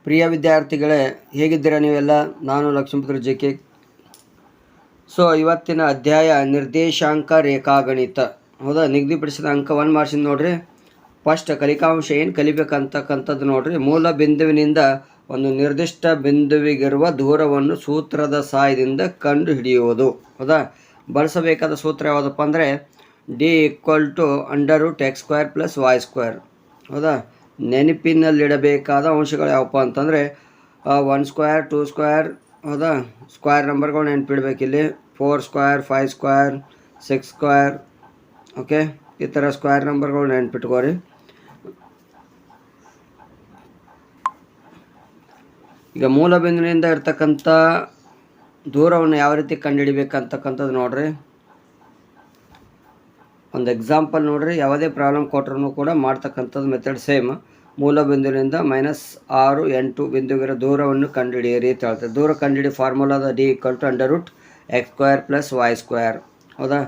ಪ್ರಿಯ ವಿದ್ಯಾರ್ಥಿಗಳೇ, ಹೇಗಿದ್ದೀರಾ ನೀವೆಲ್ಲ? ನಾನು ಲಕ್ಷ್ಮೀಪುತ್ರ JK. ಸೊ ಇವತ್ತಿನ ಅಧ್ಯಾಯ ನಿರ್ದೇಶಾಂಕ ರೇಖಾಗಣಿತ. ಹೌದಾ? ನಿಗದಿಪಡಿಸಿದ ಅಂಕ 1 ಮಾರ್ಕ್ಸಿಂದ ನೋಡ್ರಿ. ಫಸ್ಟ್ ಕಲಿಕಾಂಶ ಏನು ಕಲಿಬೇಕಂತಕ್ಕಂಥದ್ದು ನೋಡ್ರಿ. ಮೂಲ ಬಿಂದುವಿನಿಂದ ಒಂದು ನಿರ್ದಿಷ್ಟ ಬಿಂದುವಿಗಿರುವ ದೂರವನ್ನು ಸೂತ್ರದ ಸಹಾಯದಿಂದ ಕಂಡು ಹಿಡಿಯುವುದು. ಹೌದಾ? ಬಳಸಬೇಕಾದ ಸೂತ್ರ ಯಾವುದಪ್ಪ ಅಂದರೆ D = x² + y². ಹೌದಾ? ನೆನಪಿನಲ್ಲಿಡಬೇಕಾದ ಅಂಶಗಳು ಯಾವಪ್ಪ ಅಂತಂದರೆ 1² 2². ಹೌದಾ? ಸ್ಕ್ವೇರ್ ನಂಬರ್ಗಳು ನೆನಪಿಡ್ಬೇಕಿಲ್ಲಿ. 4², 5², 6². ಓಕೆ, ಈ ಥರ ಸ್ಕ್ವೇರ್ ನಂಬರ್ಗಳು ನೆನಪಿಟ್ಕೋರಿ. ಈಗ ಮೂಲ ಬಿಂದುವಿನಿಂದ ಇರ್ತಕ್ಕಂಥ ದೂರವನ್ನು ಯಾವ ರೀತಿ ಕಂಡುಹಿಡಿಬೇಕಂತಕ್ಕಂಥದ್ದು ನೋಡ್ರಿ. ಒಂದು ಎಕ್ಸಾಂಪಲ್ ನೋಡ್ರಿ. ಯಾವುದೇ ಪ್ರಾಬ್ಲಮ್ ಕೊಟ್ಟರು ಕೂಡ ಮಾಡ್ತಕ್ಕಂಥದ್ದು ಮೆಥಡ್ ಸೇಮ್. ಮೂಲ ಬಿಂದುವಿನಿಂದ -6, 8 ಬಿಂದುವಿನ ದೂರವನ್ನು ಕಂಡುಹಿಡಿಯಿರಿ ಅಂತ ಹೇಳ್ತಾರೆ. ದೂರ ಕಂಡುಹಿಡಿ ಫಾರ್ಮುಲಾದ D = x² + y². ಹೌದಾ?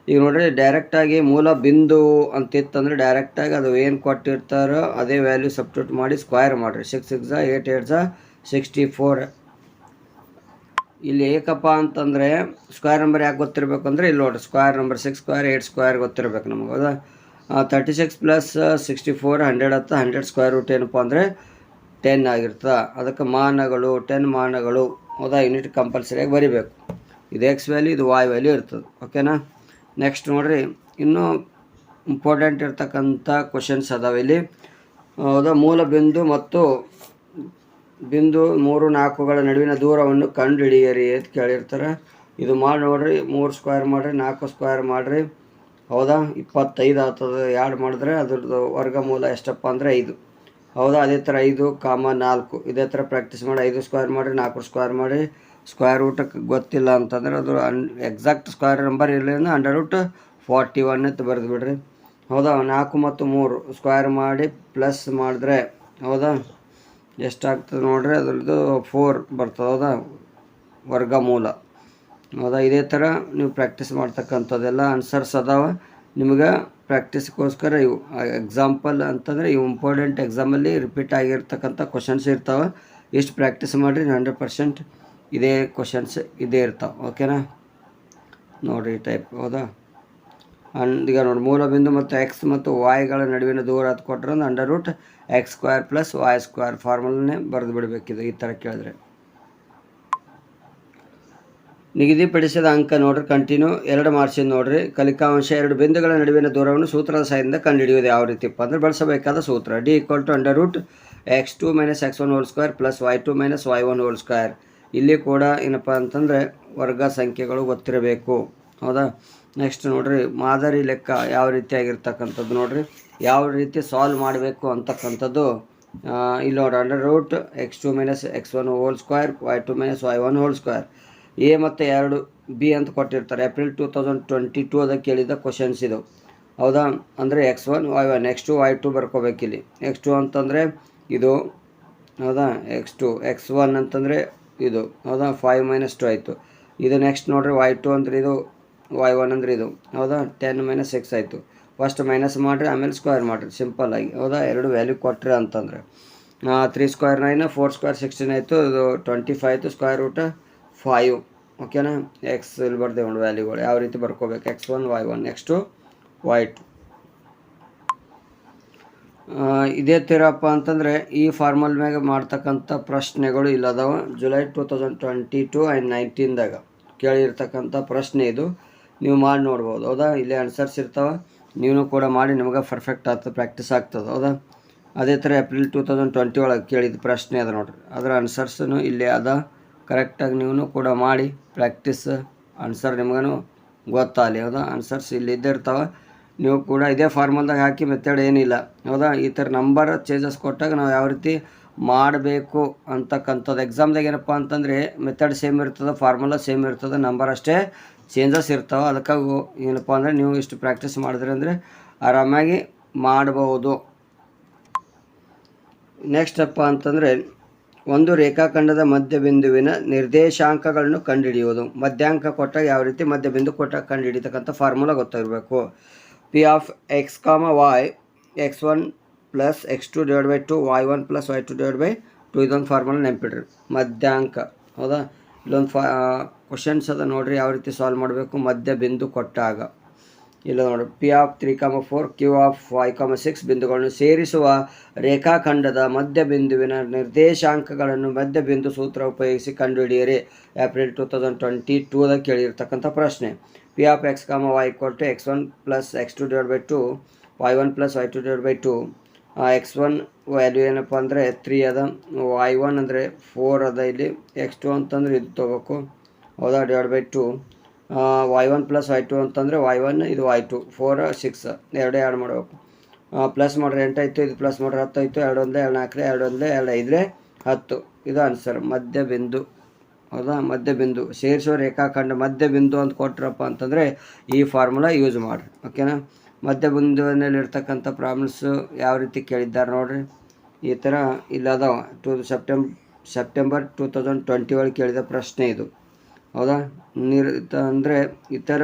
ಈಗ ನೋಡ್ರಿ, ಡೈರೆಕ್ಟಾಗಿ ಮೂಲ ಬಿಂದು ಅಂತಿತ್ತಂದರೆ ಡೈರೆಕ್ಟಾಗಿ ಅದು ಏನು ಕೊಟ್ಟಿರ್ತಾರೋ ಅದೇ ವ್ಯಾಲ್ಯೂ ಸಬ್ಸ್ಟಿಟ್ಯೂಟ್ ಮಾಡಿ ಸ್ಕ್ವೇರ್ ಮಾಡಿರಿ. 6 6 8 8 64. ಇಲ್ಲಿ ಏಕಪ್ಪ ಅಂತಂದರೆ ಸ್ಕ್ವೇರ್ ನಂಬರ್ ಯಾಕೆ ಗೊತ್ತಿರಬೇಕು ಅಂದರೆ ಇಲ್ಲಿ ನೋಡಿರಿ, ಸ್ಕ್ವೇರ್ ನಂಬರ್ 6² 8² ಗೊತ್ತಿರಬೇಕು ನಮಗೆ. ಹೌದಾ? 36 + 64 100 ಆಯ್ತು. 100² ಏನಪ್ಪ ಅಂದರೆ 10 ಆಗಿರ್ತದೆ. ಅದಕ್ಕೆ ಮಾನಗಳು 10 ಮಾನಗಳು. ಹೌದಾ? ಯೂನಿಟ್ ಕಂಪಲ್ಸರಿಯಾಗಿ ಬರಿಬೇಕು. ಇದು ಎಕ್ಸ್ ವ್ಯಾಲ್ಯೂ, ಇದು y ವ್ಯಾಲ್ಯೂ ಇರ್ತದೆ. ಓಕೆನಾ? ನೆಕ್ಸ್ಟ್ ನೋಡಿರಿ, ಇನ್ನೂ ಇಂಪಾರ್ಟೆಂಟ್ ಇರ್ತಕ್ಕಂಥ ಕ್ವಶನ್ಸ್ ಅದಾವೆ ಇಲ್ಲಿ. ಹೌದಾ? ಮೂಲ ಬಿಂದು ಮತ್ತು ಬಿಂದು 3, 4ಗಳ ನಡುವಿನ ದೂರವನ್ನು ಕಂಡು ಹಿಡಿಯಿರಿ ಅಂತ ಕೇಳಿರ್ತಾರೆ. ಇದು ಮಾಡಿ ನೋಡ್ರಿ. 3² ಮಾಡಿರಿ, 4² ಮಾಡಿರಿ. ಹೌದಾ? 25 ಆಗ್ತದೆ. 2 ಮಾಡಿದ್ರೆ ಅದ್ರದ್ದು ವರ್ಗಮೂಲ ಎಷ್ಟಪ್ಪ ಅಂದರೆ 5. ಹೌದಾ? ಅದೇ ಥರ 5, 4 ಇದೇ ಥರ ಪ್ರಾಕ್ಟೀಸ್ ಮಾಡಿ. 5² ಮಾಡಿರಿ, 4² ಮಾಡಿ. ಸ್ಕ್ವೇರ್ ರೂಟಕ್ಕೆ ಗೊತ್ತಿಲ್ಲ ಅಂತಂದರೆ ಅದು ಎಕ್ಸಾಕ್ಟ್ ಸ್ಕ್ವೇರ್ ನಂಬರ್ ಇರಲಿಲ್ಲ √41 ಅಂತ ಬರೆದು ಬಿಡ್ರಿ. ಹೌದಾ? 4 ಮತ್ತು 3 ಸ್ಕ್ವೇರ್ ಮಾಡಿ ಪ್ಲಸ್ ಮಾಡಿದ್ರೆ ಹೌದಾ ಎಷ್ಟಾಗ್ತದೆ ನೋಡ್ರಿ, ಅದ್ರದ್ದು 4 ಬರ್ತದೆ. ಹೌದಾ? ವರ್ಗಮೂಲ. ಹೌದಾ? ಇದೇ ಥರ ನೀವು ಪ್ರಾಕ್ಟೀಸ್ ಮಾಡ್ತಕ್ಕಂಥದ್ದೆಲ್ಲ ಆನ್ಸರ್ಸ್ ಅದಾವೆ ನಿಮ್ಗೆ. ಪ್ರಾಕ್ಟೀಸ್ಗೋಸ್ಕರ ಇವು ಎಕ್ಸಾಂಪಲ್ ಅಂತಂದರೆ ಇವು ಇಂಪಾರ್ಟೆಂಟ್ ಎಕ್ಸಾಮಲ್ಲಿ ರಿಪೀಟ್ ಆಗಿರ್ತಕ್ಕಂಥ ಕ್ವಶನ್ಸ್ ಇರ್ತಾವೆ. ಎಷ್ಟು ಪ್ರಾಕ್ಟೀಸ್ ಮಾಡಿರಿ 100% ಇದೇ ಕ್ವಶನ್ಸ್ ಇದೇ ಇರ್ತಾವೆ. ಓಕೆನಾ? ನೋಡಿರಿ ಟೈಪ್. ಹೌದಾ? ಈಗ ನೋಡಿ, ಮೂಲ ಬಿಂದು ಮತ್ತು ಎಕ್ಸ್ ಮತ್ತು ವಾಯ್ಗಳ ನಡುವಿನ ದೂರ ಅದು ಕೊಟ್ಟರೆ √x² + y² ಫಾರ್ಮುಲಾನೇ ಬರೆದು ಬಿಡಬೇಕಿದೆ. ಈ ಥರ ಕೇಳಿದ್ರೆ ನಿಗದಿಪಡಿಸಿದ ಅಂಕ ನೋಡ್ರಿ. ಕಂಟಿನ್ಯೂ 2 ಮಾರ್ಕ್ಸಿಂದ ನೋಡ್ರಿ. ಕಲಿಕಾಂಶ 2 ಬಿಂದುಗಳ ನಡುವಿನ ದೂರವನ್ನು ಸೂತ್ರದ ಸಹಾಯದಿಂದ ಕಂಡುಹಿಡಿಯುವುದು ಯಾವ ರೀತಿಪ್ಪ ಅಂದರೆ ಬಳಸಬೇಕಾದ ಸೂತ್ರ D = √x2 - x1² + y2 - y1². ಇಲ್ಲಿ ಕೂಡ ಏನಪ್ಪ ಅಂತಂದರೆ ವರ್ಗ ಸಂಖ್ಯೆಗಳು ಗೊತ್ತಿರಬೇಕು. ಹೌದಾ? ನೆಕ್ಸ್ಟ್ ನೋಡ್ರಿ, ಮಾದರಿ ಲೆಕ್ಕ ಯಾವ ರೀತಿಯಾಗಿರ್ತಕ್ಕಂಥದ್ದು ನೋಡ್ರಿ. ಯಾವ ರೀತಿ ಸಾಲ್ವ್ ಮಾಡಬೇಕು ಅಂತಕ್ಕಂಥದ್ದು ಇಲ್ಲಿ ನೋಡ್ರಿ. √x2 - x1² y2 - y1². A ಮತ್ತು 2 B ಅಂತ ಕೊಟ್ಟಿರ್ತಾರೆ. ಏಪ್ರಿಲ್ 2022 ಅದಕ್ಕೆ ಕೇಳಿದ ಕ್ವಶನ್ಸ್ ಇದು. ಹೌದಾ? ಅಂದರೆ x1 y1 x2 y2 ಬರ್ಕೋಬೇಕಿಲ್ಲಿ. x2 ಅಂತಂದರೆ ಇದು. ಹೌದಾ? x2 x1 ಅಂತಂದರೆ ಇದು. ಹೌದಾ? 5 - 2 ಆಯಿತು. ಇದು ನೆಕ್ಸ್ಟ್ ನೋಡ್ರಿ, y2 ಅಂದರೆ ಇದು, y1 ಅಂದರೆ ಇದು. ಹೌದಾ? 10 - 6 ಆಯಿತು. ಫಸ್ಟ್ ಮೈನಸ್ ಮಾಡಿರಿ, ಆಮೇಲೆ ಸ್ಕ್ವೇರ್ ಮಾಡಿರಿ ಸಿಂಪಲ್ಲಾಗಿ. ಹೌದಾ? 2 ವ್ಯಾಲ್ಯೂ ಕೊಟ್ಟರೆ ಅಂತಂದರೆ 3² 9 4² 16 ಆಯಿತು. ಇದು 25 ಆಯಿತು. √5. ಓಕೆನಾ? ಎಕ್ಸ್ ಇಲ್ಲಿ ಬರ್ದೇವೆ ನೋಡಿ ವ್ಯಾಲ್ಯೂಗಳು ಯಾವ ರೀತಿ ಬರ್ಕೋಬೇಕು. x1 y1 x2 y2. ಇದೇ ಥರಪ್ಪ ಅಂತಂದರೆ ಈ ಫಾರ್ಮಲ್ ಮ್ಯಾಗ ಮಾಡ್ತಕ್ಕಂಥ ಪ್ರಶ್ನೆಗಳು ಇಲ್ಲದವ. ಜುಲೈ 2022 ಆ್ಯಂಡ್ 19ದಾಗ ಕೇಳಿರ್ತಕ್ಕಂಥ ಪ್ರಶ್ನೆ ಇದು. ನೀವು ಮಾಡಿ ನೋಡ್ಬೋದು. ಹೌದಾ? ಇಲ್ಲೇ ಆನ್ಸರ್ಸ್ ಇರ್ತಾವೆ. ನೀವು ಕೂಡ ಮಾಡಿ, ನಿಮಗೆ ಪರ್ಫೆಕ್ಟ್ ಆಗ್ತದೆ, ಪ್ರಾಕ್ಟೀಸ್ ಆಗ್ತದೆ. ಹೌದಾ? ಅದೇ ಥರ ಏಪ್ರಿಲ್ 2020 ಒಳಗೆ ಕೇಳಿದ ಪ್ರಶ್ನೆ ಅದ ನೋಡ್ರಿ. ಅದರ ಆನ್ಸರ್ಸನ್ನು ಇಲ್ಲೇ ಅದ. ಕರೆಕ್ಟಾಗಿ ನೀವು ಕೂಡ ಮಾಡಿ ಪ್ರಾಕ್ಟೀಸ್. ಆನ್ಸರ್ ನಿಮಗೂ ಗೊತ್ತಾಗಲಿ. ಹೌದಾ? ಆನ್ಸರ್ಸ್ ಇಲ್ಲಿ ಇದ್ದೇ ಇರ್ತಾವೆ. ನೀವು ಕೂಡ ಇದೇ ಫಾರ್ಮಲ್ದಾಗ ಹಾಕಿ, ಮೆಥಡ್ ಏನಿಲ್ಲ. ಹೌದಾ? ಈ ಥರ ನಂಬರ್ ಚೇಂಜಸ್ ಕೊಟ್ಟಾಗ ನಾವು ಯಾವ ರೀತಿ ಮಾಡಬೇಕು ಅಂತಕ್ಕಂಥದ್ದು. ಎಕ್ಸಾಮ್ದಾಗ ಏನಪ್ಪ ಅಂತಂದರೆ ಮೆಥಡ್ ಸೇಮ್ ಇರ್ತದೆ, ಫಾರ್ಮುಲಾ ಸೇಮ್ ಇರ್ತದೆ, ನಂಬರ್ ಅಷ್ಟೇ ಚೇಂಜಸ್ ಇರ್ತಾವೆ. ಅದಕ್ಕಾಗಿ ಏನಪ್ಪ ಅಂದರೆ ನೀವು ಇಷ್ಟು ಪ್ರಾಕ್ಟೀಸ್ ಮಾಡಿದ್ರಿ ಅಂದರೆ ಆರಾಮಾಗಿ ಮಾಡ್ಬೋದು. ನೆಕ್ಸ್ಟ್ ಅಪ್ಪ ಅಂತಂದರೆ ಒಂದು ರೇಖಾಖಂಡದ ಮಧ್ಯಬಿಂದುವಿನ ನಿರ್ದೇಶಾಂಕಗಳನ್ನು ಕಂಡುಹಿಡಿಯುವುದು. ಮಧ್ಯಾಂಕ ಕೊಟ್ಟಾಗ ಯಾವ ರೀತಿ, ಮಧ್ಯಬಿಂದು ಕೊಟ್ಟಾಗ ಕಂಡುಹಿಡಿತಕ್ಕಂಥ formula ಗೊತ್ತಾಗಿರಬೇಕು. P of x, y x1 + x2 / 2 y1 + y2 / ಇದೊಂದು ಫಾರ್ಮುಲಾ ನೆನಪಿಡ್ರಿ. ಮಧ್ಯಾಂಕ ಹೌದಾ. ಇಲ್ಲೊಂದು ಕ್ವಶನ್ಸ್ ಅದ ನೋಡ್ರಿ, ಯಾವ ರೀತಿ ಸಾಲ್ವ್ ಮಾಡಬೇಕು. ಮಧ್ಯ ಬಿಂದು ಕೊಟ್ಟಾಗ ಇಲ್ಲ ನೋಡಿ, P(3, 4, Q(5, 6) ಬಿಂದುಗಳನ್ನು ಸೇರಿಸುವ ರೇಖಾಖಂಡದ ಮಧ್ಯ ಬಿಂದುವಿನ ನಿರ್ದೇಶಾಂಕಗಳನ್ನು ಮಧ್ಯ ಬಿಂದು ಸೂತ್ರ ಉಪಯೋಗಿಸಿ ಕಂಡುಹಿಡಿಯಿರಿ. ಏಪ್ರಿಲ್ 2022ದಾಗ ಕೇಳಿರ್ತಕ್ಕಂಥ ಪ್ರಶ್ನೆ. P(x, y) x1 + x2/2, y1 + y2/2. x1 value ಏನಪ್ಪ ಅಂದರೆ 3 ಅದ, y1 ಅಂದರೆ 4 ಅದ, ಇಲ್ಲಿ x2 ಅಂತಂದ್ರೆ ಇದು ತೊಗೋಬೇಕು ಹೌದಾ, /2. y1 + y2 ಅಂತಂದರೆ y1 ಇದು y2, 4 6 ಎರಡೇ ಆ್ಯಡ್ ಮಾಡಬೇಕು. ಪ್ಲಸ್ ಮಾಡ್ರೆ 8 ಆಯಿತು, ಇದು ಪ್ಲಸ್ ಮಾಡ್ರೆ 10 ಆಯಿತು. 2 1 2 4 2 1 2 5 10. ಇದು ಆನ್ಸರ್. ಮಧ್ಯ ಬಿಂದು ಹೌದಾ. ಮಧ್ಯ ಬಿಂದು ಸೇರಿಸುವ ರೇಖಾಖಂಡ ಮಧ್ಯ ಬಿಂದು ಅಂತ ಕೊಟ್ರಪ್ಪ ಅಂತಂದರೆ ಈ ಫಾರ್ಮುಲಾ ಯೂಸ್ ಮಾಡಿರಿ. ಓಕೆನಾ. ಮಧ್ಯ ಬಿಂದುವಿನಲ್ಲಿರ್ತಕ್ಕಂಥ ಪ್ರಾಬ್ಲಮ್ಸು ಯಾವ ರೀತಿ ಕೇಳಿದ್ದಾರೆ ನೋಡಿರಿ. ಈ ಥರ ಇಲ್ಲದಾವ. ಸೆಪ್ಟೆಂಬರ್ 2020 ಒಳಗೆ ಕೇಳಿದ ಪ್ರಶ್ನೆ ಇದು ಹೌದಾ. ಅಂದರೆ ಈ ಥರ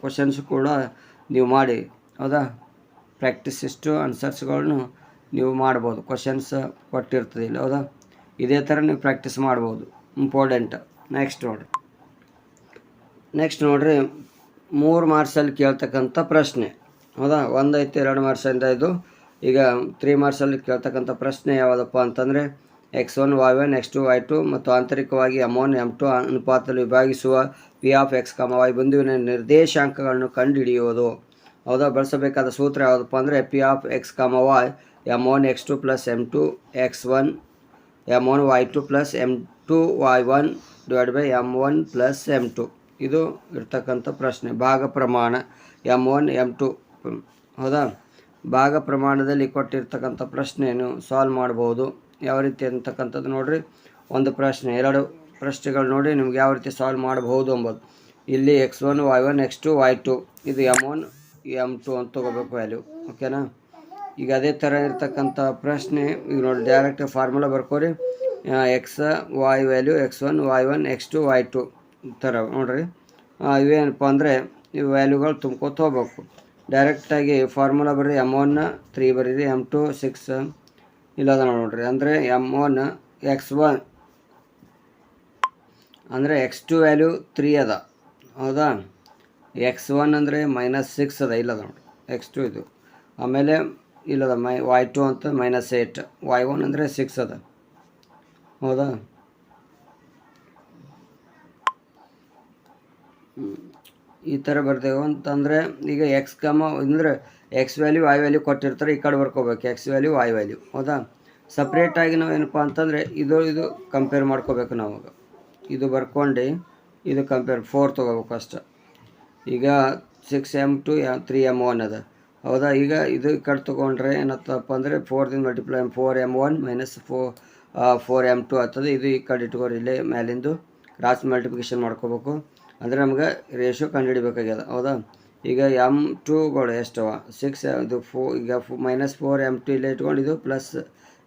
ಕ್ವಶನ್ಸ್ ಕೂಡ ನೀವು ಮಾಡಿ ಹೌದಾ. ಪ್ರಾಕ್ಟೀಸ್ ಇಷ್ಟು ಆನ್ಸರ್ಸ್ಗಳನ್ನು ನೀವು ಮಾಡ್ಬೋದು. ಕ್ವಶನ್ಸ್ ಕೊಟ್ಟಿರ್ತದೆ ಇಲ್ಲ ಹೌದಾ. ಇದೇ ಥರ ನೀವು ಪ್ರಾಕ್ಟೀಸ್ ಮಾಡ್ಬೋದು. ಇಂಪಾರ್ಟೆಂಟ್. ನೆಕ್ಸ್ಟ್ ನೋಡಿರಿ 3 ಮಾರ್ಕ್ಸಲ್ಲಿ ಕೇಳ್ತಕ್ಕಂಥ ಪ್ರಶ್ನೆ ಹೌದಾ. 1 ಐತೆ 2 ಮಾರ್ಕ್ಸಿಂದ ಇದು. ಈಗ 3 ಮಾರ್ಕ್ಸಲ್ಲಿ ಕೇಳ್ತಕ್ಕಂಥ ಪ್ರಶ್ನೆ ಯಾವುದಪ್ಪ ಅಂತಂದರೆ x1 y1 x2 y2 ಮತ್ತು ಆಂತರಿಕವಾಗಿ m1 m2 ಅನುಪಾತದಲ್ಲಿ ವಿಭಾಗಿಸುವ P(x, y) ಬಿಂದುವಿನ ನಿರ್ದೇಶಾಂಕಗಳನ್ನು ಕಂಡುಹಿಡಿಯುವುದು ಹೌದಾ. ಬಳಸಬೇಕಾದ ಸೂತ್ರ ಯಾವುದಪ್ಪ ಅಂದರೆ P(x, y) m1 x2 + m2 x1 m1 y2 + m2 y1 m1 + m2. ಇದು ಇರ್ತಕ್ಕಂಥ ಪ್ರಶ್ನೆ. ಭಾಗ ಪ್ರಮಾಣ m1 m2 ಹೌದಾ. ಭಾಗ ಪ್ರಮಾಣದಲ್ಲಿ ಕೊಟ್ಟಿರ್ತಕ್ಕಂಥ ಪ್ರಶ್ನೆಯನ್ನು ಸಾಲ್ವ್ ಮಾಡ್ಬೋದು. ಯಾವ ರೀತಿ ಅಂತಕ್ಕಂಥದ್ದು ನೋಡಿರಿ. ಒಂದು ಪ್ರಶ್ನೆ, 2 ಪ್ರಶ್ನೆಗಳು ನೋಡಿ ನಿಮ್ಗೆ ಯಾವ ರೀತಿ ಸಾಲ್ವ್ ಮಾಡಬಹುದು ಎಂಬುದು. ಇಲ್ಲಿ x1 y1 x2 y2 ಇದು m1 m2 ಅಂತ ತೊಗೋಬೇಕು ವ್ಯಾಲ್ಯೂ. ಓಕೆನಾ. ಈಗ ಅದೇ ಥರ ಇರ್ತಕ್ಕಂಥ ಪ್ರಶ್ನೆ ಈಗ ನೋಡಿ ಡೈರೆಕ್ಟ್ ಫಾರ್ಮುಲಾ ಬರ್ಕೋರಿ. X y value x1 y1 x2 y2 ಈ ಥರ ನೋಡಿರಿ. ಇವೇನಪ್ಪ ಅಂದರೆ ಇವು ವ್ಯಾಲ್ಯೂಗಳು ತುಂಬ್ಕೋತ ಹೋಗ್ಬೇಕು. ಡೈರೆಕ್ಟಾಗಿ ಫಾರ್ಮುಲಾ ಬರ್ರಿ. m1 3 ಬರೀರಿ, m2 6 ಇಲ್ಲದ ನೋಡಿರಿ. ಅಂದರೆ m1 x1 ಅಂದರೆ x2 ವ್ಯಾಲ್ಯೂ 3 ಅದ ಹೌದಾ. x1 ಅಂದರೆ -6 ಅದ ಇಲ್ಲದ ನೋಡಿ x2 ಇದು. ಆಮೇಲೆ ಇಲ್ಲದ y2 ಅಂತ -8, y1 ಅಂದರೆ 6 ಅದ ಹೌದಾ. ಈ ಥರ ಬರ್ತೇವೆ ಅಂತಂದರೆ ಈಗ ಅಂದರೆ ಎಕ್ಸ್ ವ್ಯಾಲ್ಯೂ y ವ್ಯಾಲ್ಯೂ ಕೊಟ್ಟಿರ್ತಾರೆ. ಈ ಕಡೆ ಬರ್ಕೋಬೇಕು x ವ್ಯಾಲ್ಯೂ y ವ್ಯಾಲ್ಯೂ ಹೌದಾ. ಸಪ್ರೇಟಾಗಿ ನಾವು ಏನಪ್ಪ ಅಂತಂದರೆ ಇದು ಕಂಪೇರ್ ಮಾಡ್ಕೋಬೇಕು ನಾವು. ಇದು ಬರ್ಕೊಂಡು ಇದು ಕಂಪೇರ್ 4 ತೊಗೋಬೇಕು ಅಷ್ಟೆ. ಈಗ 6m2 3m1 ಅದ ಹೌದಾ. ಈಗ ಇದು ಈ ಕಡೆ ತೊಗೊಂಡ್ರೆ ಏನತ್ತಪ್ಪ ಅಂದರೆ 4 ಮಲ್ಟಿಪ್ಲೈ 4m1 - 4m2 ಆಗ್ತದೆ. ಇದು ಈ ಕಡೆ ಇಟ್ಕೋರಿ. ಇಲ್ಲೇ ಮೇಲಿಂದು ಕ್ರಾಸ್ ಮಲ್ಟಿಪ್ಲಿಕೇಶನ್ ಮಾಡ್ಕೋಬೇಕು. ಅಂದರೆ ನಮ್ಗೆ ರೇಷಿಯೋ ಕಂಡುಹಿಡಿಬೇಕಾಗ್ಯದ ಹೌದಾ. ಈಗ m2ಗಳು ಎಷ್ಟವ 6 ಇದು 4. ಈಗ -4m2 ಇಲ್ಲೇ ಇಟ್ಕೊಂಡು ಇದು ಪ್ಲಸ್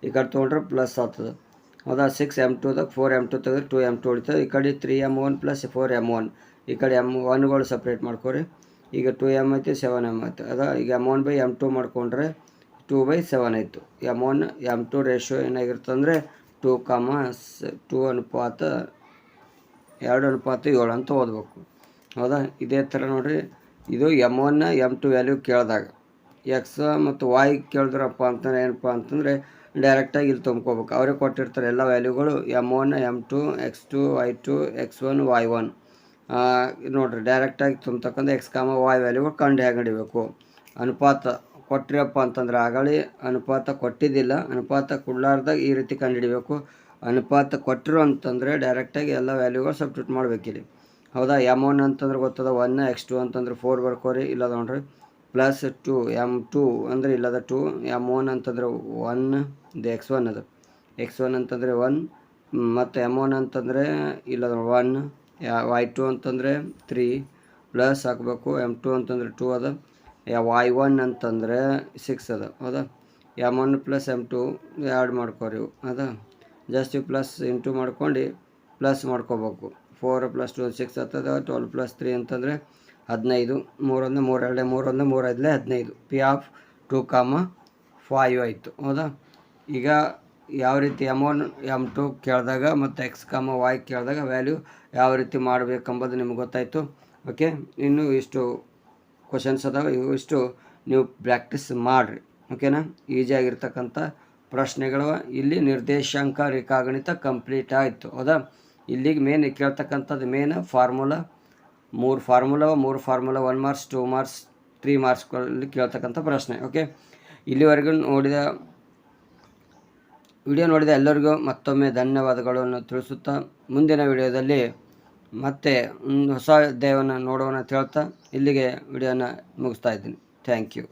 ಈ ಕಡೆ ತೊಗೊಂಡ್ರೆ ಪ್ಲಸ್ ಆಗ್ತದೆ ಹೌದಾ. 6m2ದಾಗ 4m2 ತೆಗೆದ್ರೆ 2m2 ಉಳಿತದೆ. ಈ ಕಡೆ 3m1 + 4m1 ಈ ಕಡೆ m1ಗಳು ಸಪ್ರೇಟ್ ಮಾಡ್ಕೊರಿ. ಈಗ 2m ಐತಿ 7m ಐತಿ ಅದ. ಈಗ m1/m2 ಮಾಡ್ಕೊಂಡ್ರೆ 2/7 ಆಯಿತು. m1 m2 ರೇಷಿಯೋ ಏನಾಗಿರ್ತಂದರೆ 2 ಅನುಪಾತ 2:7 ಅಂತ ಓದಬೇಕು ಹೌದಾ. ಇದೇ ಥರ ನೋಡಿರಿ. ಇದು m1 m2 ವ್ಯಾಲ್ಯೂ ಕೇಳಿದಾಗ ಎಕ್ಸ್ ಮತ್ತು y ಕೇಳಿದ್ರಪ್ಪ ಅಂತಂದ್ರೆ ಏನಪ್ಪ ಅಂತಂದರೆ ಡೈರೆಕ್ಟಾಗಿ ಇಲ್ಲಿ ತುಂಬ್ಕೋಬೇಕು. ಅವರೇ ಕೊಟ್ಟಿರ್ತಾರೆ ಎಲ್ಲ ವ್ಯಾಲ್ಯೂಗಳು m1 m2 x2 y2 x1 y1 ನೋಡಿರಿ. ಡೈರೆಕ್ಟಾಗಿ ತುಂಬತಕ್ಕಂಥ x, y ವ್ಯಾಲ್ಯೂಗಳು ಕಂಡು ಹೇಗೆ ಹಿಡಿಬೇಕು. ಅನುಪಾತ ಕೊಟ್ಟಿರಪ್ಪ ಅಂತಂದ್ರೆ ಆಗಲಿ ಅನುಪಾತ ಕೊಟ್ಟಿದ್ದಿಲ್ಲ. ಅನುಪಾತ ಕೊಡಲಾರ್ದಾಗ ಈ ರೀತಿ ಕಂಡು ಹಿಡಿಬೇಕು. ಅನುಪಾತ ಕೊಟ್ಟರು ಅಂತಂದರೆ ಡೈರೆಕ್ಟಾಗಿ ಎಲ್ಲ ವ್ಯಾಲ್ಯೂಗಳು ಸಬ್ಸ್ಟಿಟ್ಯೂಟ್ ಮಾಡಬೇಕಿಲ್ಲಿ ಹೌದಾ. m1 ಅಂತಂದ್ರೆ ಗೊತ್ತದ 1, x2 ಅಂತಂದ್ರೆ 4 ಬರ್ಕೋರಿ. ಇಲ್ಲದ ನೋಡ್ರಿ +2 m2 ಅಂದರೆ ಇಲ್ಲದ 2, m1 ಅಂತಂದ್ರೆ 1 ಇದು x1 ಅದು. x1 ಅಂತಂದರೆ 1 ಮತ್ತು m1 ಅಂತಂದರೆ ಇಲ್ಲದ 1, y2 ಅಂತಂದರೆ 3 ಪ್ಲಸ್ ಹಾಕಬೇಕು. m2 ಅಂತಂದರೆ 2 ಅದ. y1 ಅಂತಂದರೆ 6 ಅದ ಹೌದಾ. m1 + m2 ಆ್ಯಡ್ ಮಾಡ್ಕೋರಿ ಹೌದಾ. ಜಸ್ಟ್ ಪ್ಲಸ್ ಇಂಟು ಮಾಡ್ಕೊಂಡು ಪ್ಲಸ್ ಮಾಡ್ಕೋಬೇಕು. 4 + 2 6 ಆಗ್ತದೆ. 12 + 3 ಅಂತಂದರೆ 15. 3 1 3 2 3 1 3 5 15. P(2, 5) ಆಯಿತು ಹೌದಾ. ಈಗ ಯಾವ ರೀತಿ M1 M2 ಕೇಳಿದಾಗ ಮತ್ತು X, Y ಕೇಳಿದಾಗ ವ್ಯಾಲ್ಯೂ ಯಾವ ರೀತಿ ಮಾಡಬೇಕೆಂಬುದು ನಿಮ್ಗೆ ಗೊತ್ತಾಯಿತು. ಓಕೆ, ಇನ್ನು ಇಷ್ಟು ಕ್ವಶನ್ಸ್ ಅದಾವೆ, ಇಷ್ಟು ನೀವು ಪ್ರಾಕ್ಟೀಸ್ ಮಾಡಿರಿ. ಓಕೆನಾ, ಈಸಿಯಾಗಿರ್ತಕ್ಕಂಥ ಪ್ರಶ್ನೆಗಳು. ಇಲ್ಲಿ ನಿರ್ದೇಶಾಂಕ ರೇಖಾಗಣಿತ ಕಂಪ್ಲೀಟ್ ಆಯಿತು. ಹೌದಾ, ಇಲ್ಲಿಗೆ ಮೇನ್ ಕೇಳ್ತಕ್ಕಂಥದ್ದು main formula, 3 formula 1 marks, 2 marks, 3 ಮಾರ್ಕ್ಸ್ಗಳಲ್ಲಿ ಕೇಳ್ತಕ್ಕಂಥ ಪ್ರಶ್ನೆ. ಓಕೆ, ಇಲ್ಲಿವರೆಗೂ ವಿಡಿಯೋ ನೋಡಿದ ಎಲ್ಲರಿಗೂ ಮತ್ತೊಮ್ಮೆ ಧನ್ಯವಾದಗಳನ್ನು ತಿಳಿಸುತ್ತಾ, ಮುಂದಿನ ವಿಡಿಯೋದಲ್ಲಿ ಮತ್ತೆ ಹೊಸ ಅಧ್ಯಾಯವನ್ನು ನೋಡೋಣ ಅಂತ ಹೇಳ್ತಾ ಇಲ್ಲಿಗೆ ವಿಡಿಯೋನ ಮುಗಿಸ್ತಾ ಇದ್ದೀನಿ. Thank you.